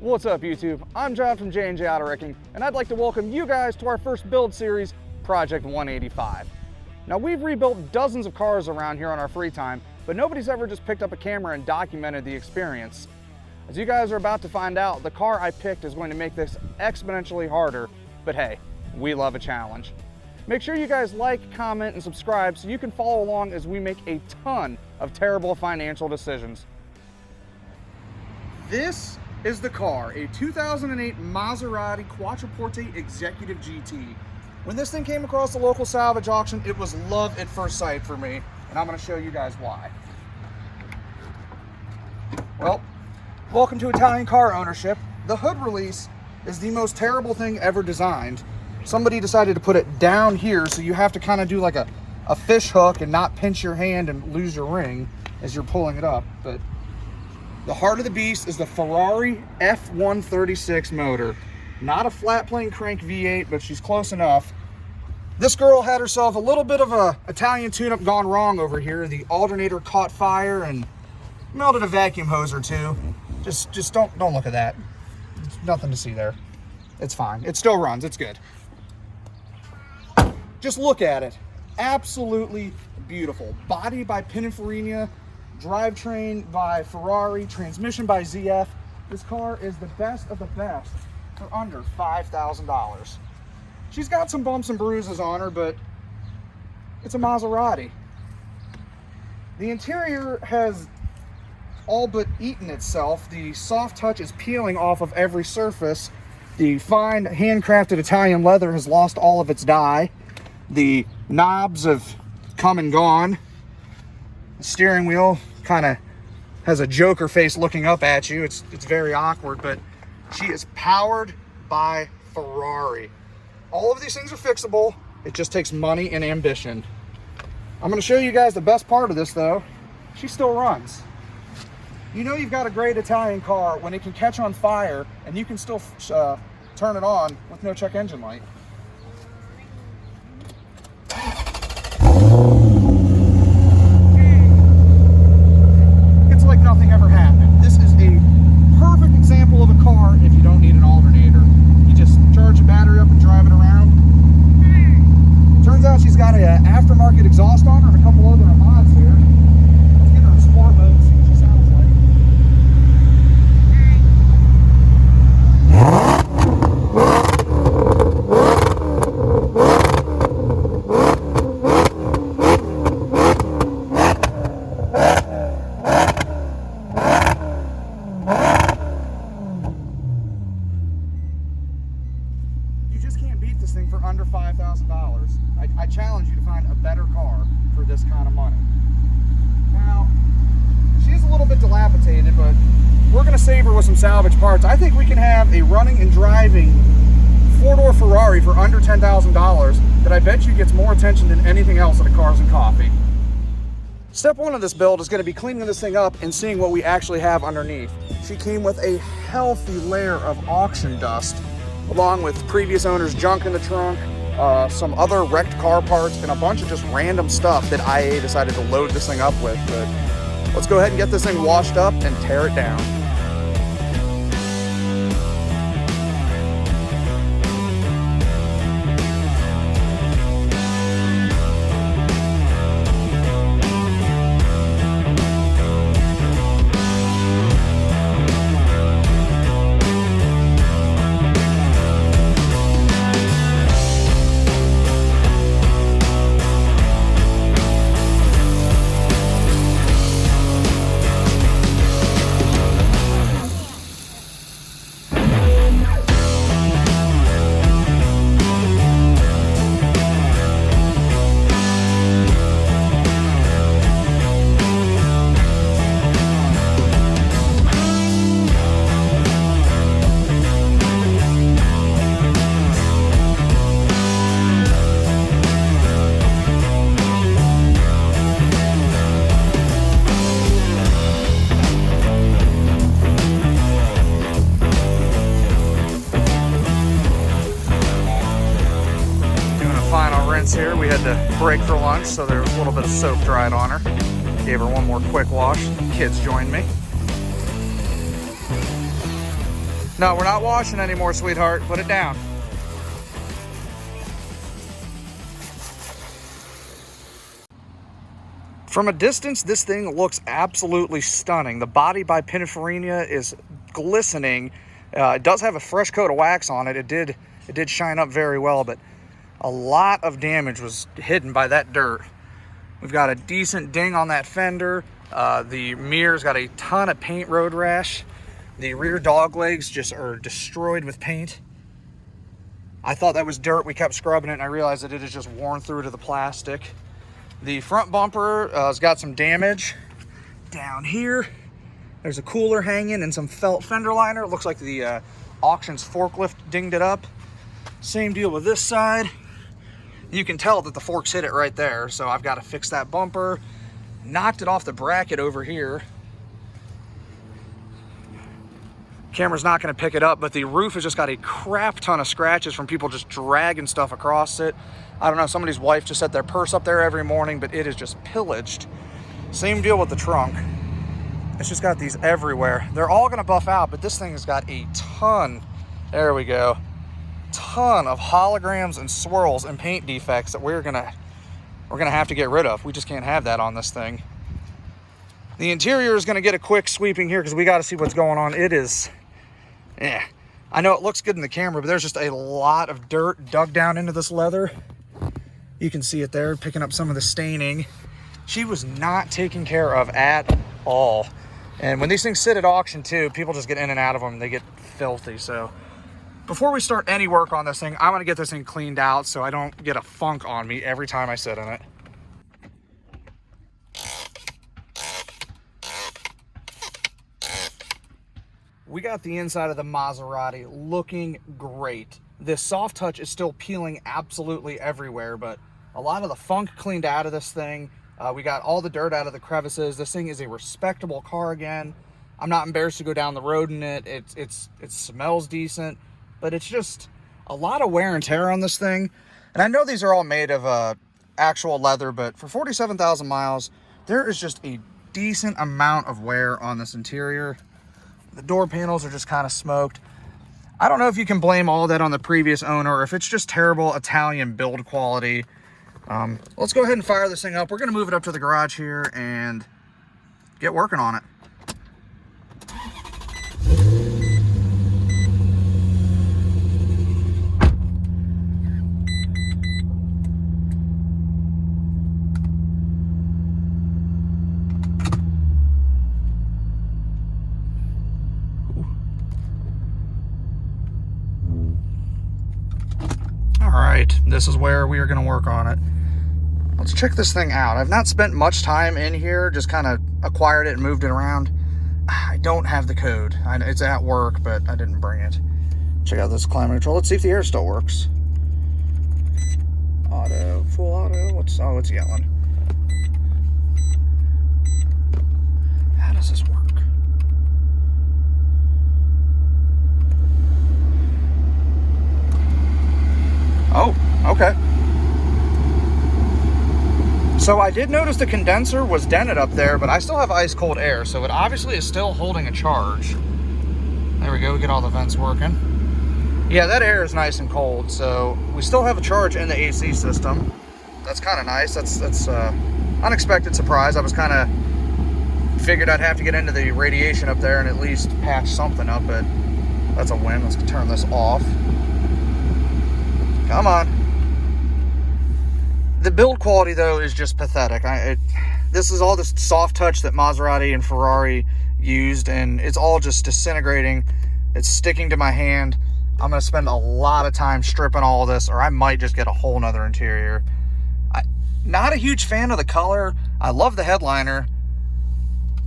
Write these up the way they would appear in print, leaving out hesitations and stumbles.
What's up, YouTube? I'm John from J&J Auto Wrecking, and I'd like to welcome you guys to our first build series, Project 185. Now, we've rebuilt dozens of cars around here on our free time, but nobody's ever just picked up a camera and documented the experience. As you guys are about to find out, the car I picked is going to make this exponentially harder, but hey, we love a challenge. Make sure you guys like, comment, and subscribe so you can follow along as we make a ton of terrible financial decisions. This is the car, a 2008 Maserati Quattroporte Executive GT. When this thing came across the local salvage auction, it was love at first sight for me, and I'm going to show you guys why. Well, welcome to Italian car ownership. The hood release is the most terrible thing ever designed. Somebody decided to put it down here, so you have to kind of do like a fish hook and not pinch your hand and lose your ring as you're pulling it up. But the heart of the beast is the Ferrari F136 motor. Not a flat plane crank V8, but she's close enough. This girl had herself a little bit of a Italian tune-up gone wrong over here. The alternator caught fire and melted a vacuum hose or two. Just don't look at that. There's nothing to see there. It's fine. It still runs. It's good. Just look at it. Absolutely beautiful. Body by Pininfarina, drivetrain by Ferrari, transmission by ZF. This car is the best of the best for under $5,000. She's got some bumps and bruises on her, but it's a Maserati. The interior has all but eaten itself. The soft touch is peeling off of every surface. The fine handcrafted Italian leather has lost all of its dye. The knobs have come and gone. The steering wheel kind of has a Joker face looking up at you. It's very awkward, but she is powered by Ferrari. All of these things are fixable. It just takes money and ambition. I'm going to show you guys the best part of this, though. She still runs. You know you've got a great Italian car when it can catch on fire and you can still turn it on with no check engine light. It's like nothing ever happened. This is a perfect example of a car if you don't need an alternator. You just charge the battery up and drive it around. Turns out she's got an aftermarket exhaust on her and a couple other mods here. Let's get her in sport mode and see what she sounds like. You just can't beat this thing for under $5,000. I challenge you to find a better car for this kind of money. Now, she's a little bit dilapidated, but we're going to save her with some salvage parts. I think we can have a running and driving four-door Ferrari for under $10,000 that I bet you gets more attention than anything else at a Cars and Coffee. Step one of this build is going to be cleaning this thing up and seeing what we actually have underneath. She came with a healthy layer of auction dust, along with previous owner's junk in the trunk, some other wrecked car parts, and a bunch of just random stuff that IA decided to load this thing up with. But let's go ahead and get this thing washed up and tear it down. Here we had to break for lunch, so there was a little bit of soap dried on her. Gave her one more quick wash. The kids joined me. No, we're not washing anymore, sweetheart. Put it down. From a distance, this thing looks absolutely stunning. The body by Pininfarina is glistening. It does have a fresh coat of wax on it. It did shine up very well, but a lot of damage was hidden by that dirt. We've got a decent ding on that fender. The mirror's got a ton of paint road rash. The rear dog legs just are destroyed with paint. I thought that was dirt. We kept scrubbing it, and I realized that it is just worn through to the plastic. The front bumper has got some damage. Down here, there's a cooler hanging and some felt fender liner. It looks like the auction's forklift dinged it up. Same deal with this side. You can tell that the forks hit it right there, so I've got to fix that bumper. Knocked it off the bracket over here. Camera's not going to pick it up, but the roof has just got a crap ton of scratches from people just dragging stuff across it. I don't know, somebody's wife just set their purse up there every morning, but it is just pillaged. Same deal with the trunk. It's just got these everywhere. They're all going to buff out, but this thing has got a ton, there we go, ton of holograms and swirls and paint defects that we're gonna have to get rid of. We just can't have that on this thing. The interior is going to get a quick sweeping here because we got to see what's going on. It is, I know it looks good in the camera, but there's just a lot of dirt dug down into this leather. You can see it there, picking up some of the staining. She was not taken care of at all. And when these things sit at auction too, people just get in and out of them. They get filthy. So before we start any work on this thing, I want to get this thing cleaned out so I don't get a funk on me every time I sit in it. We got the inside of the Maserati looking great. This soft touch is still peeling absolutely everywhere, but a lot of the funk cleaned out of this thing. We got all the dirt out of the crevices. This thing is a respectable car again. I'm not embarrassed to go down the road in it. It smells decent, but it's just a lot of wear and tear on this thing. And I know these are all made of actual leather, but for 47,000 miles, there is just a decent amount of wear on this interior. The door panels are just kind of smoked. I don't know if you can blame all that on the previous owner or if it's just terrible Italian build quality. Let's go ahead and fire this thing up. We're going to move it up to the garage here and get working on it. This is where we are going to work on it. Let's check this thing out. I've not spent much time in here, just kind of acquired it and moved it around. I don't have the code. It's at work, but I didn't bring it. Check out this climate control. Let's see if the air still works. Auto, full auto. It's yelling. How does this work? Oh, okay. So I did notice the condenser was dented up there, but I still have ice cold air, so it obviously is still holding a charge. There we go, we get all the vents working. Yeah, that air is nice and cold, so we still have a charge in the AC system. That's kind of nice. That's unexpected surprise. I was kind of figured I'd have to get into the radiation up there and at least patch something up, but that's a win. Let's turn this off. Come on. The build quality, though, is just pathetic. This is all this soft touch that Maserati and Ferrari used, and it's all just disintegrating. It's sticking to my hand. I'm going to spend a lot of time stripping all of this, or I might just get a whole nother interior. Not a huge fan of the color. I love the headliner.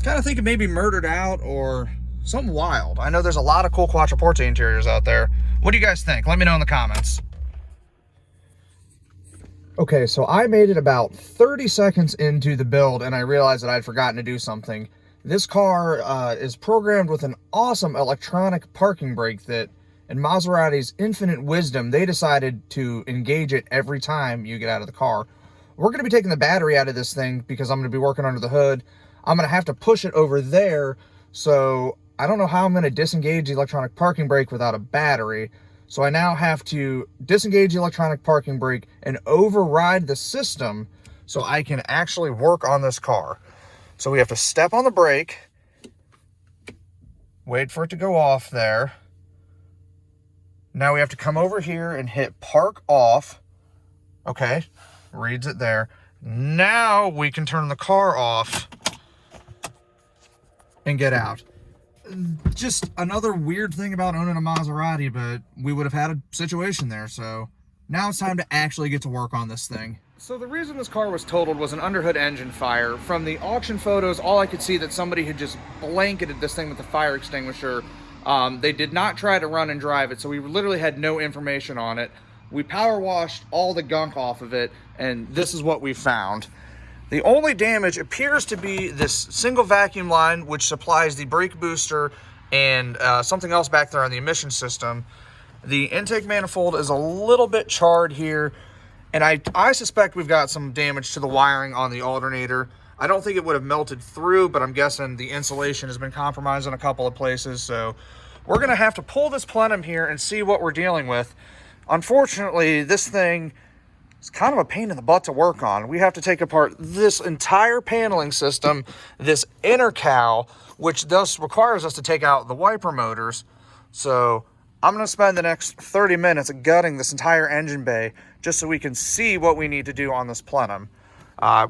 Kind of thinking maybe murdered out or something wild. I know there's a lot of cool Quattroporte interiors out there. What do you guys think? Let me know in the comments. Okay, so I made it about 30 seconds into the build and I realized that I'd forgotten to do something. This car is programmed with an awesome electronic parking brake that, in Maserati's infinite wisdom, they decided to engage it every time you get out of the car. We're going to be taking the battery out of this thing because I'm going to be working under the hood. I'm going to have to push it over there, so I don't know how I'm going to disengage the electronic parking brake without a battery. So I now have to disengage the electronic parking brake and override the system so I can actually work on this car. So we have to step on the brake, wait for it to go off there. Now we have to come over here and hit park off. Okay, reads it there. Now we can turn the car off and get out. Just another weird thing about owning a Maserati, but we would have had a situation there. So now it's time to actually get to work on this thing. So the reason this car was totaled was an underhood engine fire. From the auction photos, all I could see that somebody had just blanketed this thing with a fire extinguisher. They did not try to run and drive it, so we literally had no information on it. We power washed all the gunk off of it, and this is what we found. The only damage appears to be this single vacuum line, which supplies the brake booster and something else back there on the emission system. The intake manifold is a little bit charred here, and I suspect we've got some damage to the wiring on the alternator. I don't think it would have melted through, but I'm guessing the insulation has been compromised in a couple of places. So we're going to have to pull this plenum here and see what we're dealing with. Unfortunately, this thing is kind of a pain in the butt to work on. We have to take apart this entire paneling system, this inner cowl, which thus requires us to take out the wiper motors. So I'm going to spend the next 30 minutes gutting this entire engine bay just so we can see what we need to do on this plenum. I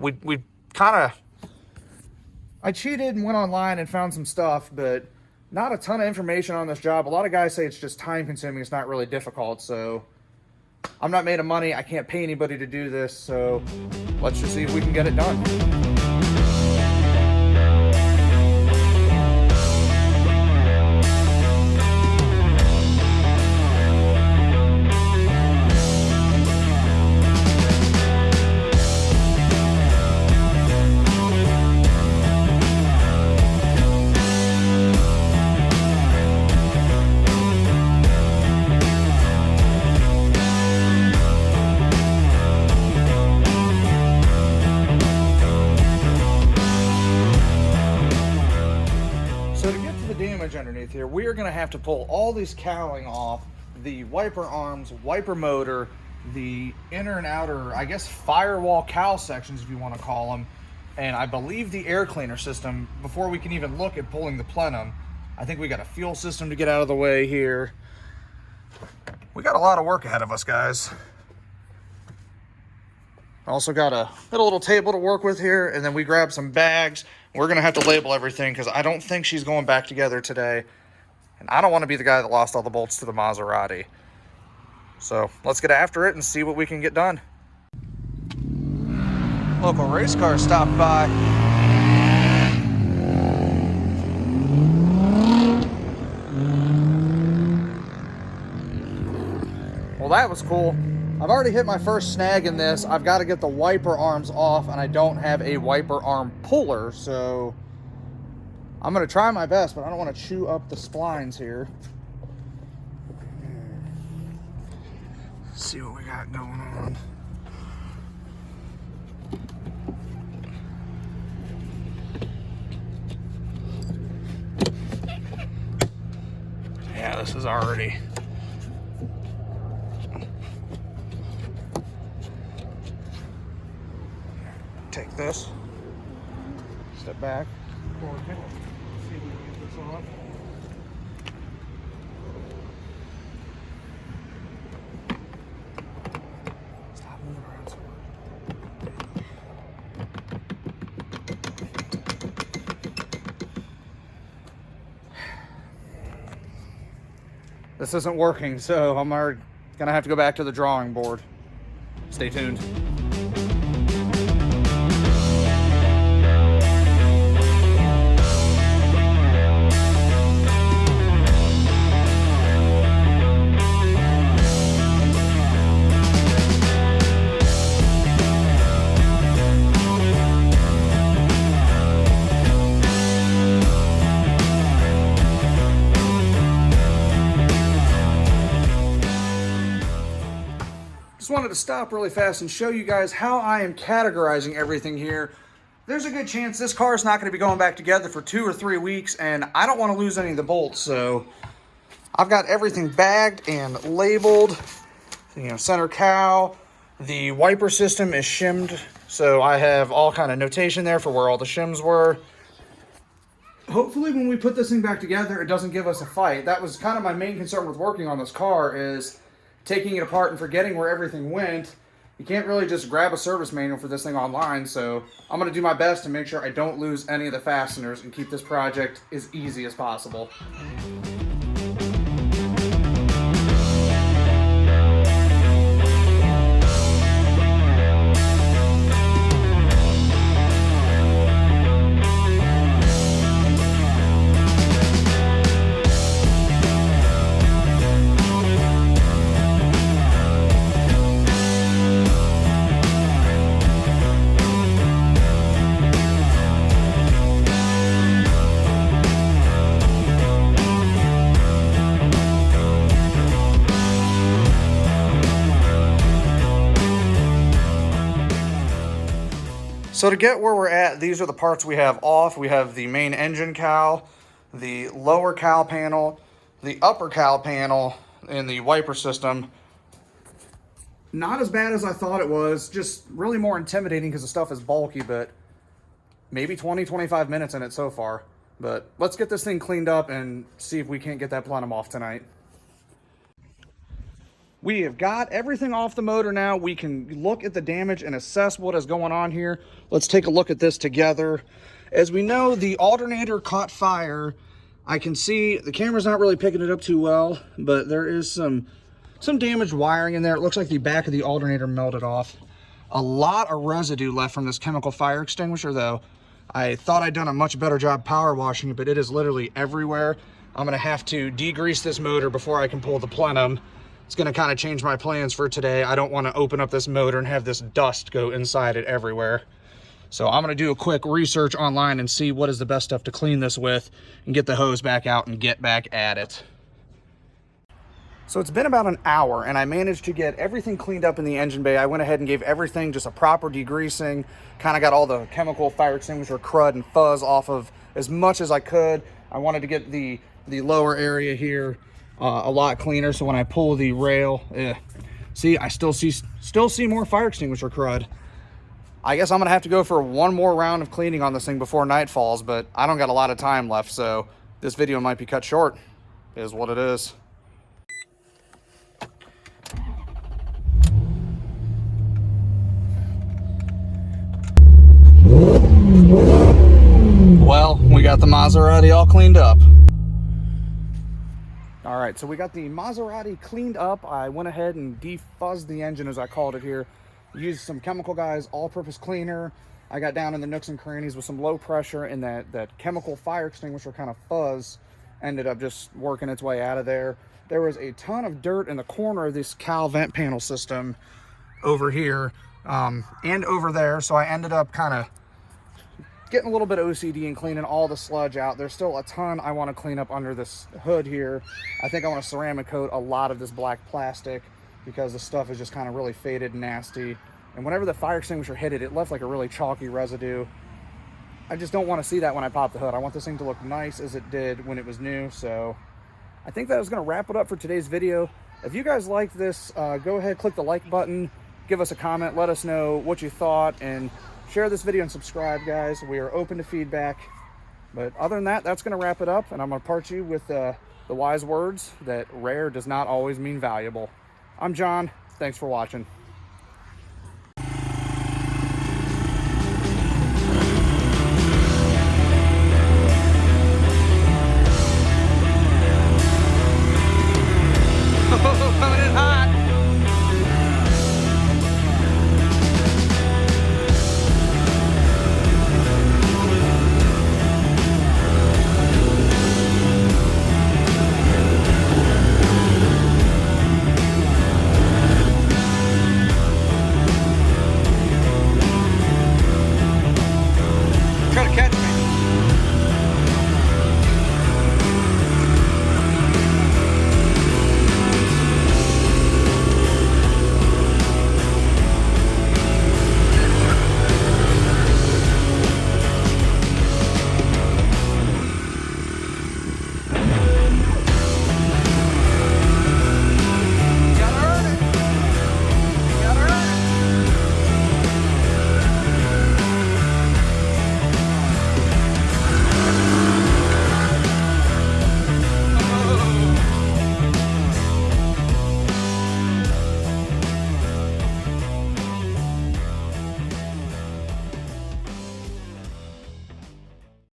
cheated and went online and found some stuff, but not a ton of information on this job. A lot of guys say it's just time consuming. It's not really difficult. So I'm not made of money. I can't pay anybody to do this. So let's just see if we can get it done. Underneath here, we are going to have to pull all these cowling off, the wiper arms, wiper motor, the inner and outer, I guess, firewall cowl sections, if you want to call them, and I believe the air cleaner system before we can even look at pulling the plenum. I think we got a fuel system to get out of the way here. We got a lot of work ahead of us, guys. Also got a little table to work with here, and then we grabbed some bags. We're going to have to label everything because I don't think she's going back together today. And I don't want to be the guy that lost all the bolts to the Maserati. So let's get after it and see what we can get done. Local race car stopped by. Well, that was cool. I've already hit my first snag in this. I've got to get the wiper arms off, and I don't have a wiper arm puller, so I'm going to try my best, but I don't want to chew up the splines here. Let's see what we got going on. Yeah, this is already... Take this, step back, see if we can get this on. Stop moving around so much. This isn't working, so I'm gonna have to go back to the drawing board. Stay tuned. Wanted to stop really fast and show you guys how I am categorizing everything here. there's a good chance this car is not going to be going back together for 2 or 3 weeks, and I don't want to lose any of the bolts, so I've got everything bagged and labeled. You know, center cowl. The wiper system is shimmed, so I have all kind of notation there for where all the shims were. Hopefully when we put this thing back together, it doesn't give us a fight. That was kind of my main concern with working on this car, is taking it apart and forgetting where everything went. You can't really just grab a service manual for this thing online, so I'm going to do my best to make sure I don't lose any of the fasteners and keep this project as easy as possible. So to get where we're at, these are the parts we have off. We have the main engine cowl, the lower cowl panel, the upper cowl panel, and the wiper system. Not as bad as I thought it was, just really more intimidating because the stuff is bulky, but maybe 20, 25 minutes in it so far. But let's get this thing cleaned up and see if we can't get that plenum off tonight. We have got everything off the motor now. We can look at the damage and assess what is going on here. Let's take a look at this together. As we know, the alternator caught fire. I can see the camera's not really picking it up too well, but there is some damaged wiring in there. It looks like the back of the alternator melted off. A lot of residue left from this chemical fire extinguisher, though. I thought I'd done a much better job power washing it, but it is literally everywhere. I'm gonna have to degrease this motor before I can pull the plenum. It's going to kind of change my plans for today. I don't want to open up this motor and have this dust go inside it everywhere. So I'm going to do a quick research online and see what is the best stuff to clean this with and get the hose back out and get back at it. So it's been about an hour and I managed to get everything cleaned up in the engine bay. I went ahead and gave everything just a proper degreasing, kind of got all the chemical fire extinguisher crud and fuzz off of as much as I could. I wanted to get the lower area here a lot cleaner, so when I pull the rail, see, I still see more fire extinguisher crud. I guess I'm gonna have to go for one more round of cleaning on this thing before night falls, but I don't got a lot of time left, so this video might be cut short. It is what it is. Well, we got the Maserati all cleaned up. All right, so we got the Maserati cleaned up. I went ahead and defuzzed the engine, as I called it here. Used some Chemical Guys all-purpose cleaner. I got down in the nooks and crannies with some low pressure, and that chemical fire extinguisher kind of fuzz ended up just working its way out of there. There was a ton of dirt in the corner of this cowl vent panel system over here and over there, so I ended up kind of getting a little bit of OCD and cleaning all the sludge out. There's still a ton I want to clean up under this hood here. I think I want to ceramic coat a lot of this black plastic because the stuff is just kind of really faded and nasty. And whenever the fire extinguisher hit it, it left like a really chalky residue. I just don't want to see that when I pop the hood. I want this thing to look nice as it did when it was new. So I think that was going to wrap it up for today's video. If you guys liked this, go ahead, click the like button, give us a comment, let us know what you thought, and share this video and subscribe, guys. We are open to feedback. But other than that, that's going to wrap it up. And I'm going to part you with the wise words that rare does not always mean valuable. I'm John. Thanks for watching.